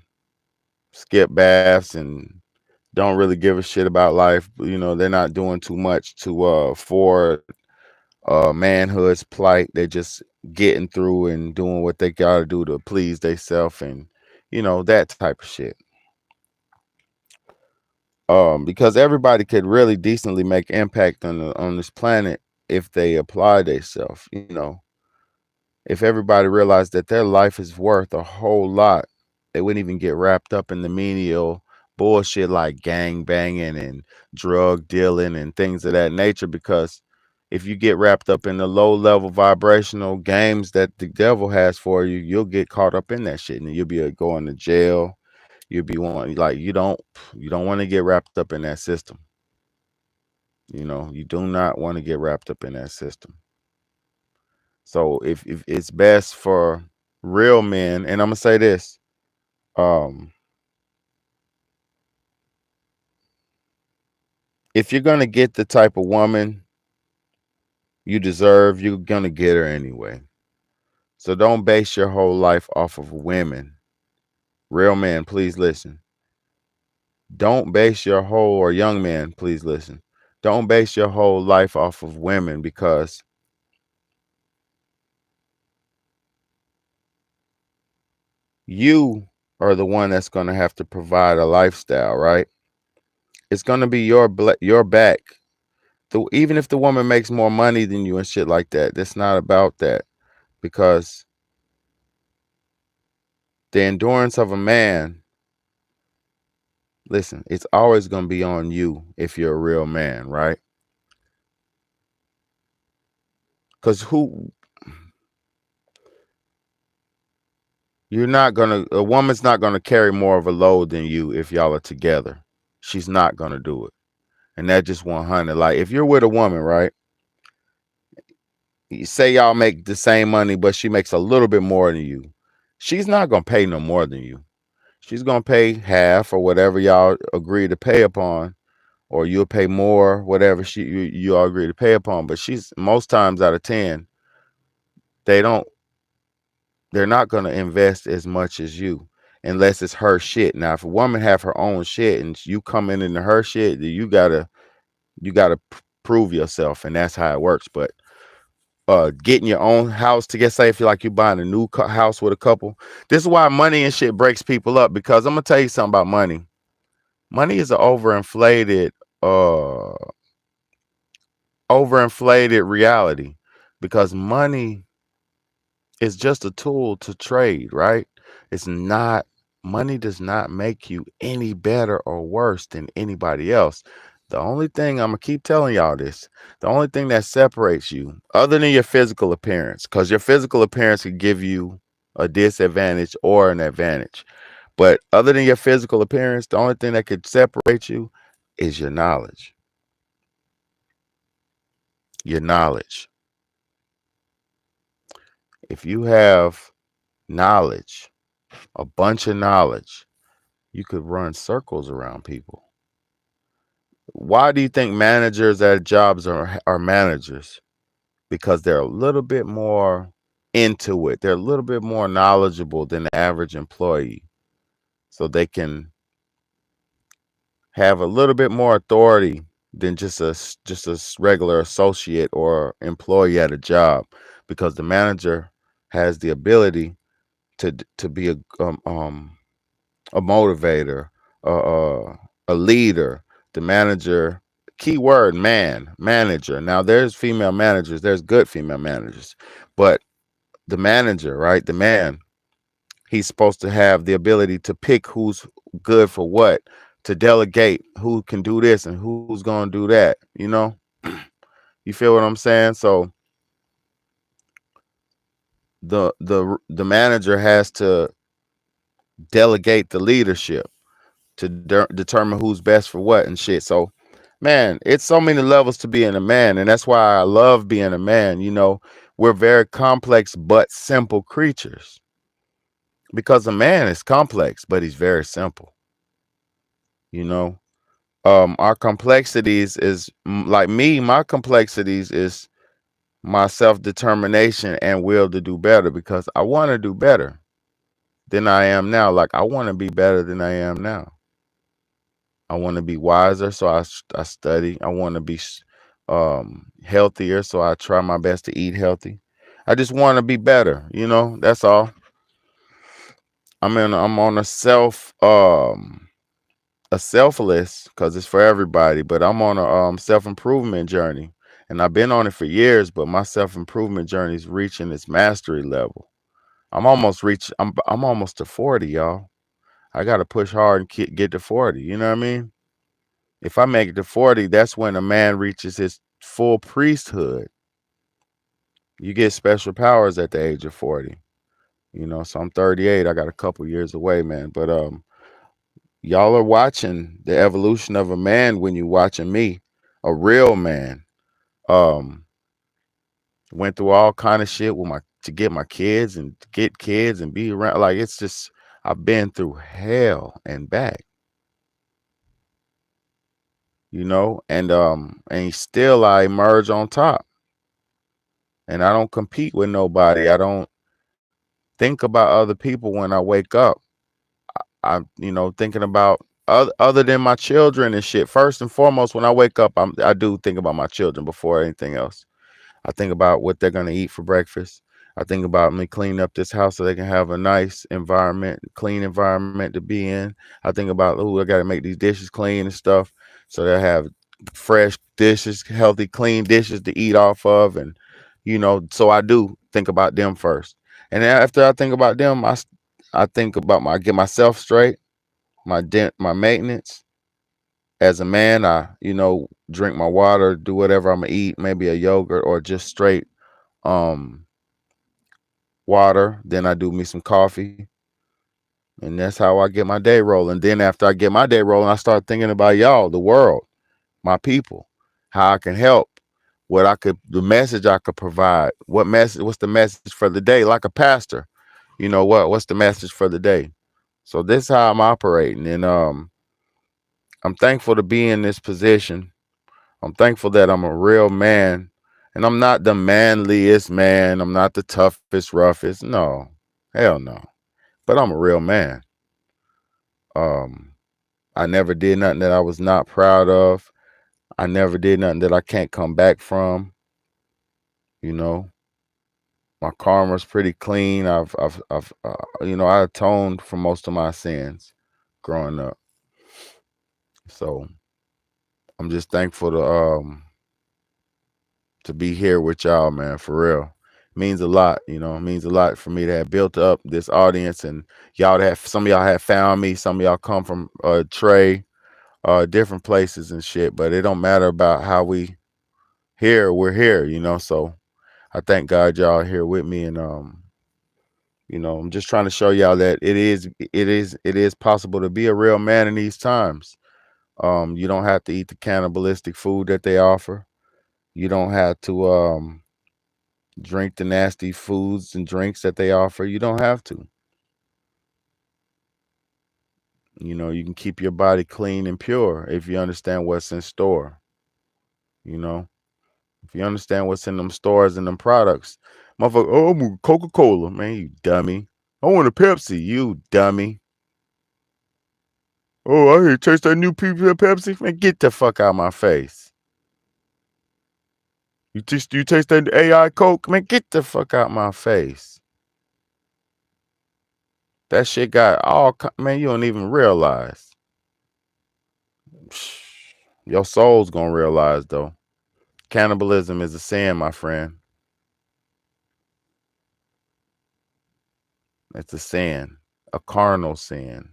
Skip baths and don't really give a shit about life. They're not doing too much to for manhood's plight. They're just getting through and doing what they gotta do to please themselves and that type of shit. Because everybody could really decently make impact on this planet if they apply themselves. If everybody realized that their life is worth a whole lot, they wouldn't even get wrapped up in the menial bullshit like gang banging and drug dealing and things of that nature. Because if you get wrapped up in the low level vibrational games that the devil has for you, you'll get caught up in that shit and you'll be going to jail. You'll be wanting, like, you don't want to get wrapped up in that system. You do not want to get wrapped up in that system. So if it's best for real men, and I'm gonna say this, um, if you're gonna get the type of woman you deserve, you're gonna get her anyway. So don't base your whole life off of women. Real men, please listen. Don't base your whole, or young man, please listen. Don't base your whole life off of women, because you are the one that's gonna have to provide a lifestyle, right? It's gonna be your back. Even if the woman makes more money than you and shit like that, that's not about that. Because the endurance of a man, listen, it's always going to be on you if you're a real man, right? Because a woman's not going to carry more of a load than you if y'all are together. She's not going to do it. And that's just 100. Like, if you're with a woman, right? You say y'all make the same money, but she makes a little bit more than you. She's not going to pay no more than you. She's going to pay half or whatever y'all agree to pay upon, or you'll pay more, whatever you all agree to pay upon. But she's, most times out of 10, they're not going to invest as much as you unless it's her shit. Now, if a woman have her own shit and you come into her shit, you gotta prove yourself, and that's how it works. But getting your own house to get, say if you're like you buying a new house with a couple, this is why money and shit breaks people up. Because I'm gonna tell you something about money. Money is an uh overinflated reality, because money is just a tool to trade, right? It's not, money does not make you any better or worse than anybody else. The only thing, I'm gonna keep telling y'all this, the only thing that separates you, other than your physical appearance, because your physical appearance could give you a disadvantage or an advantage. But other than your physical appearance, the only thing that could separate you is your knowledge. Your knowledge. If you have knowledge, a bunch of knowledge, you could run circles around people. Why do you think managers at jobs are managers? Because they're a little bit more into it. They're a little bit more knowledgeable than the average employee. So they can have a little bit more authority than just a regular associate or employee at a job, because the manager has the ability to be a motivator, a leader. The manager, keyword manager. Now there's female managers, there's good female managers, but the manager, right? The man, he's supposed to have the ability to pick who's good for what, to delegate who can do this and who's going to do that, You feel what I'm saying? So the manager has to delegate the leadership to determine who's best for what and shit. So, man, it's so many levels to being a man, and that's why I love being a man. You know, we're very complex but simple creatures because a man is complex, but he's very simple. You know, our complexities is like me. My complexities is my self determination and will to do better because I want to do better than I am now. Like I want to be better than I am now. I want to be wiser, so I study. I want to be healthier, so I try my best to eat healthy. I just want to be better, you know. That's all. I'm on a selfless because it's for everybody, but I'm on a self improvement journey, and I've been on it for years. But my self improvement journey is reaching its mastery level. I'm almost to 40, y'all. I got to push hard and get to 40. You know what I mean? If I make it to 40, that's when a man reaches his full priesthood. You get special powers at the age of 40. You know, so I'm 38. I got a couple years away, man. But y'all are watching the evolution of a man when you watching me, a real man. Um, went through all kind of shit with my to get my kids and to get kids and be around. Like it's just I've been through hell and back, you know, and still I emerge on top. And I don't compete with nobody. I don't think about other people when I wake up. You know, thinking about other than my children and shit. First and foremost, when I wake up, I do think about my children before anything else. I think about what they're gonna eat for breakfast. I think about me cleaning up this house so they can have a nice environment, clean environment to be in. I think about, oh, I got to make these dishes clean and stuff so they have fresh dishes, healthy, clean dishes to eat off of, and you know, so I do think about them first. And then after I think about them, I think about I get myself straight, my maintenance. As a man, I drink my water, do whatever I'm gonna eat, maybe a yogurt or just straight um water. Then I do me some coffee, and that's how I get my day rolling. Then after I get my day rolling, I start thinking about y'all, the world, my people, how I can help, the message I could provide, what's the message for the day, like a pastor, what's the message for the day. So this is how I'm operating, and I'm thankful to be in this position. I'm thankful that I'm a real man, and I'm not the manliest man. I'm not the toughest, roughest. No, hell no. But I'm a real man. Um, I never did nothing that I was not proud of. I never did nothing that I can't come back from. You know, my karma's pretty clean. I atoned for most of my sins growing up. So I'm just thankful to be here with y'all, man, for real. Means a lot, it means a lot for me to have built up this audience, and some of y'all have found me, some of y'all come from Trey, different places and shit, but it don't matter about how we're here, so I thank God y'all are here with me, and I'm just trying to show y'all that it is possible to be a real man in these times. You don't have to eat the cannibalistic food that they offer. You don't have to drink the nasty foods and drinks that they offer. You don't have to. You can keep your body clean and pure if you understand what's in store. You know, if you understand what's in them stores and them products, motherfucker. Oh, I'm a Coca-Cola, man. You dummy. I want a Pepsi. You dummy. Oh, I hear taste that new Pepsi. Man, get the fuck out of my face. You taste that AI Coke? Man, get the fuck out of my face. That shit got man, you don't even realize. Your soul's gonna realize, though. Cannibalism is a sin, my friend. It's a sin, a carnal sin.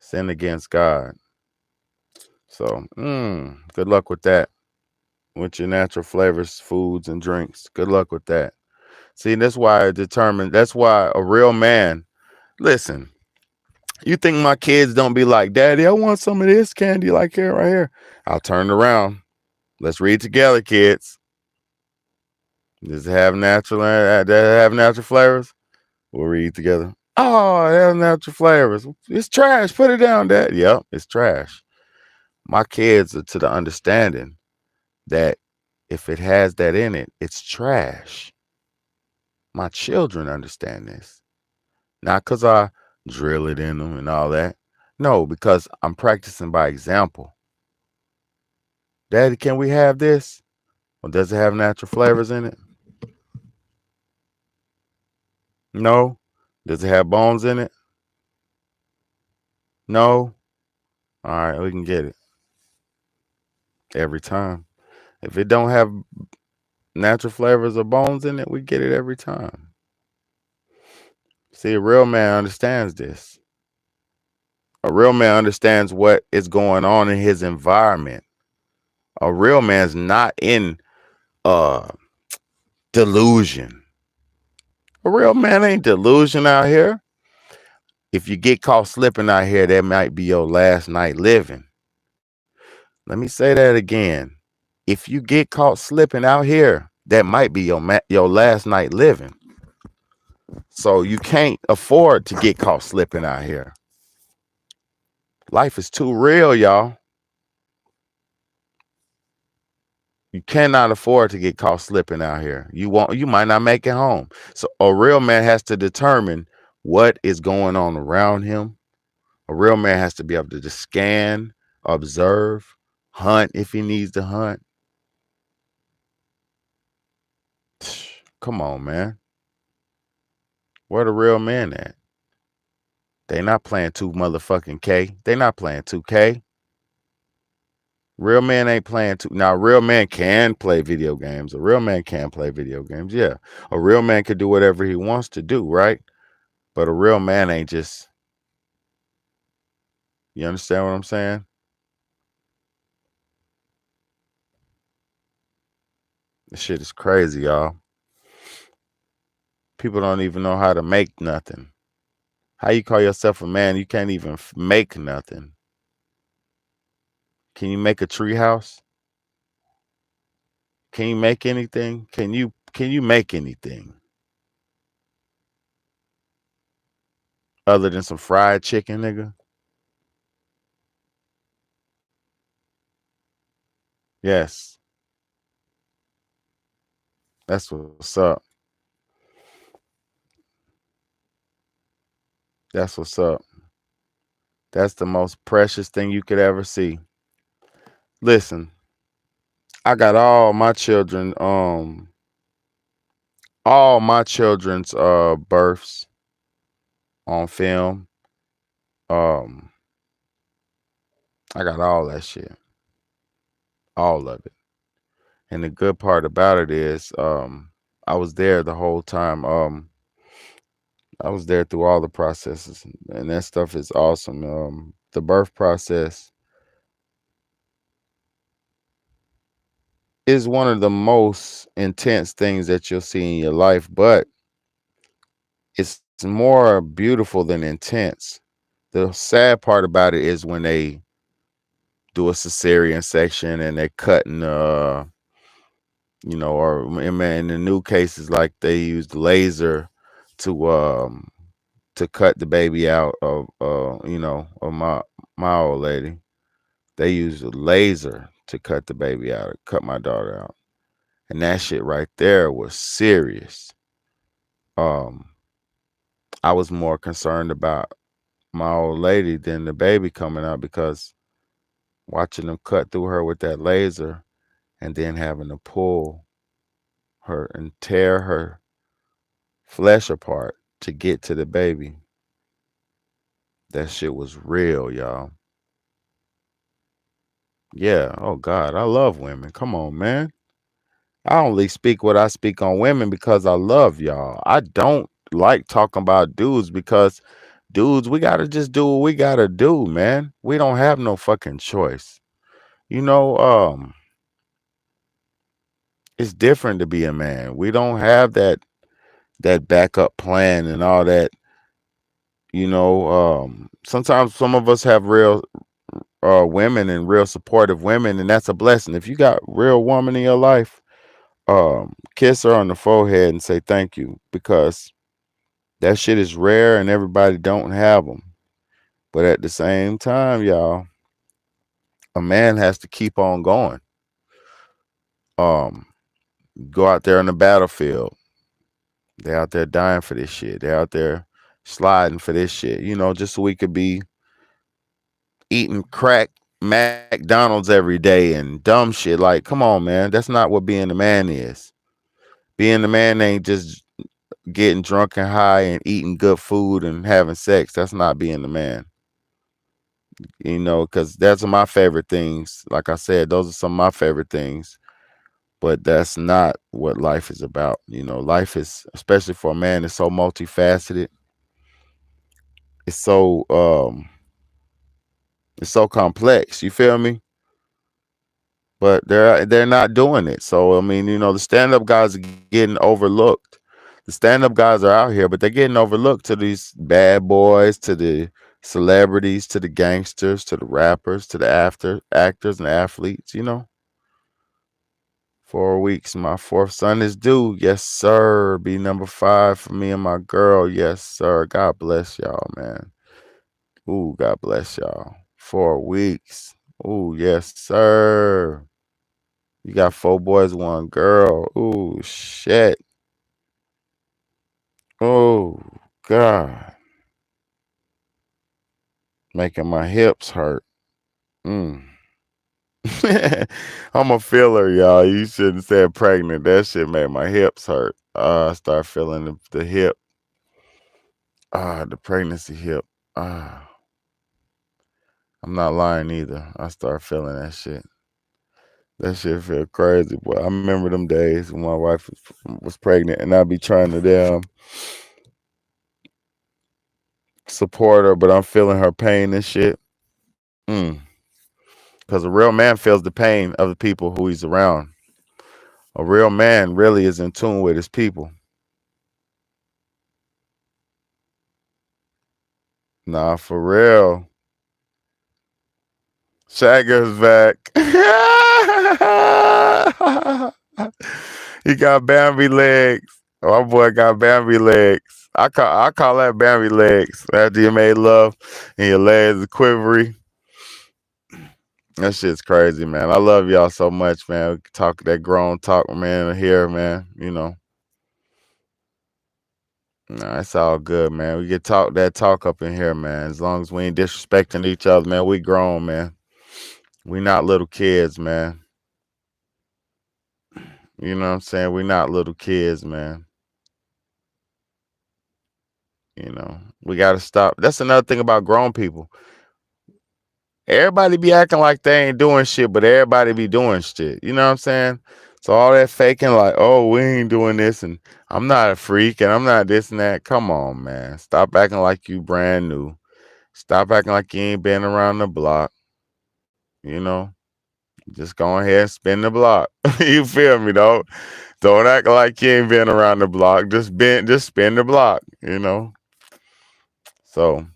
Sin against God. So, good luck with that. With your natural flavors, foods, and drinks. Good luck with that. See, that's why I determined. That's why a real man. Listen, you think my kids don't be like, Daddy, I want some of this candy like here, right here. I'll turn it around. Let's read together, kids. Does it have natural flavors? We'll read together. Oh, it has natural flavors. It's trash. Put it down, Dad. Yep, it's trash. My kids are to the understanding that if it has that in it, it's trash. My children understand this. Not because I drill it in them and all that. No, because I'm practicing by example. Daddy, can we have this? Well, does it have natural flavors in it? No. Does it have bones in it? No. All right, we can get it every time. If it don't have natural flavors or bones in it, we get it every time. See, a real man understands this. A real man understands what is going on in his environment. A real man's not in uh delusion. A real man ain't delusion out here. If you get caught slipping out here, that might be your last night living. Let me say that again. If you get caught slipping out here, that might be your last night living. So you can't afford to get caught slipping out here. Life is too real, y'all. You cannot afford to get caught slipping out here. You might not make it home. So a real man has to determine what is going on around him. A real man has to be able to just scan, observe, hunt if he needs to hunt. Come on, man. Where the real men at? They not playing 2 motherfucking K. They not playing 2K. Real men ain't playing now. A real man can play video games. A real man can play video games. Yeah. A real man can do whatever he wants to do, right? But a real man ain't just, you understand what I'm saying? This shit is crazy, y'all. People don't even know how to make nothing. How you call yourself a man? You can't even make nothing. Can you make a tree house? Can you make anything? Can you make anything other than some fried chicken, nigga? Yes. That's what's up. That's what's up. That's the most precious thing you could ever see. Listen, I got all my children's births on film. I got all that shit. All of it. And the good part about it is I was there the whole time. I was there through all the processes, and that stuff is awesome. The birth process is one of the most intense things that you'll see in your life, but it's more beautiful than intense. The sad part about it is when they do a cesarean section and they're cutting, or in the new cases, like they used laser to cut the baby out of of my old lady. They used a laser to cut the baby out, cut my daughter out. And that shit right there was serious. I was more concerned about my old lady than the baby coming out, because watching them cut through her with that laser and then having to pull her and tear her flesh apart to get to the baby. That shit was real, y'all. Yeah. Oh God, I love women. Come on, man. I only speak what I speak on women because I love y'all. I don't like talking about dudes because dudes, we gotta just do what we gotta do, man. We don't have no fucking choice. It's different to be a man. We don't have that that backup plan and all that. Sometimes some of us have real women and real supportive women, and that's a blessing. If you got real woman in your life, kiss her on the forehead and say thank you, because that shit is rare and everybody don't have them. But at the same time, y'all, a man has to keep on going. Um, go out there on the battlefield. They're out there dying for this shit. They're out there sliding for this shit. Just so we could be eating crack McDonald's every day and dumb shit. Like, come on, man. That's not what being a man is. Being a man ain't just getting drunk and high and eating good food and having sex. That's not being a man. Because that's my favorite things. Like I said, those are some of my favorite things. But that's not what life is about. Life is, especially for a man, is so multifaceted. It's so complex. You feel me? But they're not doing it. So I mean, the stand-up guys are getting overlooked. The stand-up guys are out here, but they're getting overlooked to these bad boys, to the celebrities, to the gangsters, to the rappers, to the actors and athletes. 4 weeks, my fourth son is due. Yes, sir. Be number 5 for me and my girl. Yes, sir. God bless y'all, man. Ooh, God bless y'all. 4 weeks. Ooh, yes, sir. You got 4 boys, 1 girl. Ooh, shit. Oh, God. Making my hips hurt. I'm a feeler, y'all. You shouldn't say pregnant. That shit made my hips hurt. I start feeling the hip. The pregnancy hip. I'm not lying either. I start feeling that shit. That shit feel crazy, boy. I remember them days when my wife was pregnant and I'd be trying to damn support her, but I'm feeling her pain and shit. Because a real man feels the pain of the people who he's around. A real man really is in tune with his people. Nah, for real. Shagger's back. He got Bambi legs. My boy got Bambi legs. I call that Bambi legs. After you made love and your legs are quivery. That shit's crazy, man. I love y'all so much, man. We can talk that grown talk, man, here, man. Nah, it's all good, man. We get that talk up in here, man. As long as we ain't disrespecting each other, man, we grown, man. We not little kids, man. You know what I'm saying? We not little kids, man. We got to stop. That's another thing about grown people. Everybody be acting like they ain't doing shit, but everybody be doing shit. You know what I'm saying? So all that faking like, oh, we ain't doing this and I'm not a freak and I'm not this and that. Come on, man. Stop acting like you brand new. Stop acting like you ain't been around the block. Just go ahead and spin the block. You feel me, though? Don't act like you ain't been around the block. Just spin the block, So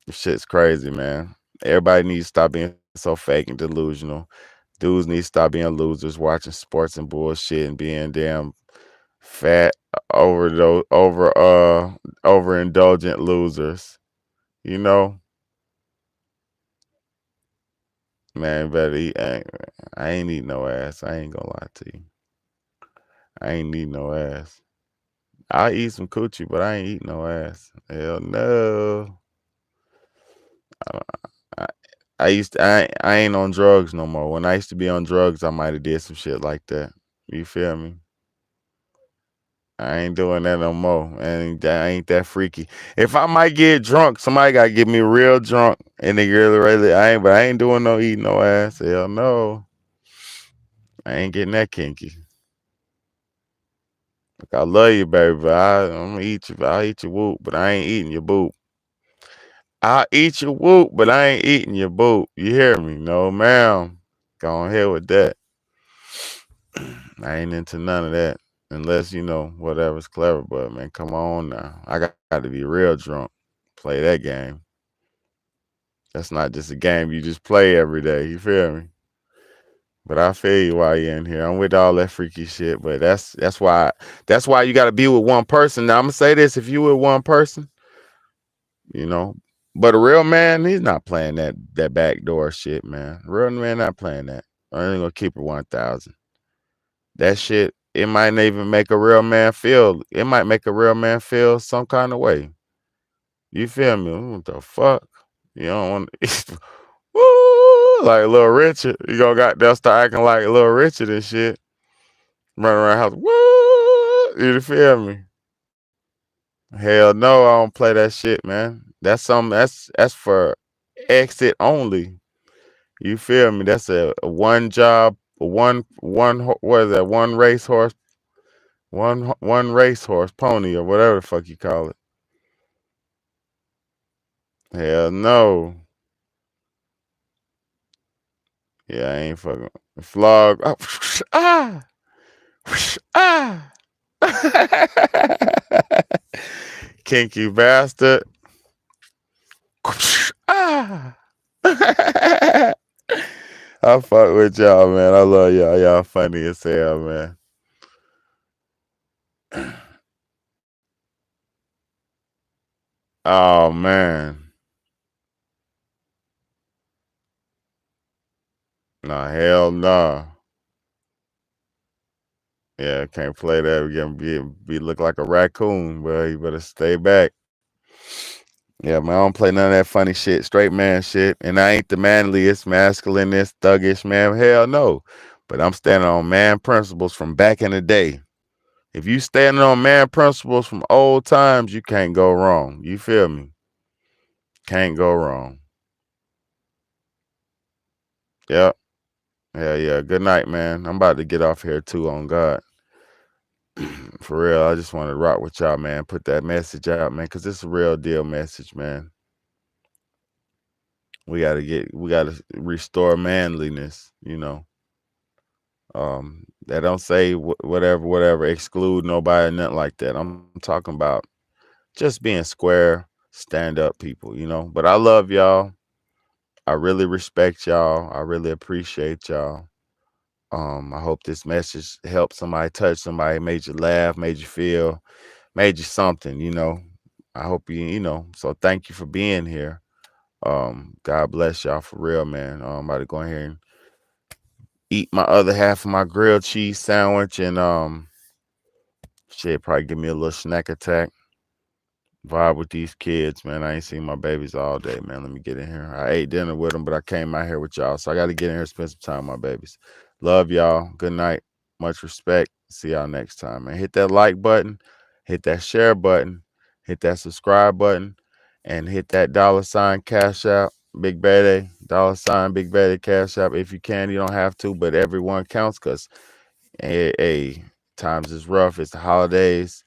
this shit's crazy, man. Everybody needs to stop being so fake and delusional. Dudes need to stop being losers, watching sports and bullshit and being damn fat overindulgent losers. Man, better eat. I ain't eat no ass. I ain't gonna lie to you. I ain't need no ass. I eat some coochie, but I ain't eat no ass. Hell no. I, I ain't on drugs no more. When I used to be on drugs, I might have did some shit like that. You feel me? I ain't doing that no more. I ain't that freaky. If I might get drunk, somebody gotta get me real drunk and they really but I ain't doing no eating no ass. Hell no. I ain't getting that kinky. Like, I love you, baby, but I'm gonna eat you. I'll eat your whoop, but I ain't eating your boot. I'll eat your whoop, but I ain't eating your boot. You hear me? No, ma'am. Go on here with that. I ain't into none of that. unless you know whatever's clever. But man, come on now, I got to be real drunk. Play that game. That's not just a game you just play every day. You feel me? But I feel you while you're in here. I'm with all that freaky shit. But that's why you got to be with one person. Now I'm gonna say this: if you with one person, you know. But a real man, he's not playing that backdoor shit, man. A real man not playing that. I ain't gonna keep it 1,000. That shit, it might not even make a real man feel. It might make a real man feel some kind of way. You feel me? What the fuck? You don't want woo, like Little Richard. You gonna goddamn start acting like Little Richard and shit. Running around the house. Woo! You feel me? Hell no, I don't play that shit, man. That's something that's for exit only. You feel me? That's a one job, what is that? One racehorse pony or whatever the fuck you call it. Hell no. Yeah, I ain't fucking flog. Oh, ah, ah. Kinky bastard. Ah. I fuck with y'all, man. I love y'all. Y'all funny as hell, man. Oh man. Nah, hell nah. Yeah, can't play that. We gonna be look like a raccoon, bro. You better stay back. Yeah, man, I don't play none of that funny shit, straight man shit. And I ain't the manliest, masculinist, thuggish man. Hell no. But I'm standing on man principles from back in the day. If you standing on man principles from old times, you can't go wrong. You feel me? Can't go wrong. Yep. Hell yeah. Good night, man. I'm about to get off here too, on God. For real, I just want to rock with y'all, man. Put that message out, man, because it's a real deal message, man. We gotta restore manliness, you know. That don't say whatever, exclude nobody, nothing like that. I'm talking about just being square, stand up people, you know. But I love y'all. I really respect y'all. I really appreciate y'all. I hope this message helped somebody, touch somebody, made you laugh, made you feel, made you something, you know. I hope you know. So thank you for being here. God bless y'all for real, man. I'm about to go in here and eat my other half of my grilled cheese sandwich and shit, probably give me a little snack attack. Vibe with these kids, man. I ain't seen my babies all day, man. Let me get in here. I ate dinner with them, but I came out here with y'all. So I got to get in here and spend some time with my babies. Love y'all. Good night. Much respect. See y'all next time, man. Hit that like button. Hit that share button. Hit that subscribe button. And hit that $ cash out. Big Betty. $ Big Betty cash out. If you can, you don't have to, but everyone counts because, hey, times is rough. It's the holidays.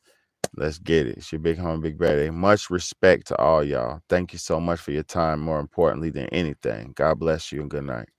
Let's get it. It's your big homie, Big Betty. Much respect to all y'all. Thank you so much for your time, more importantly than anything. God bless you and good night.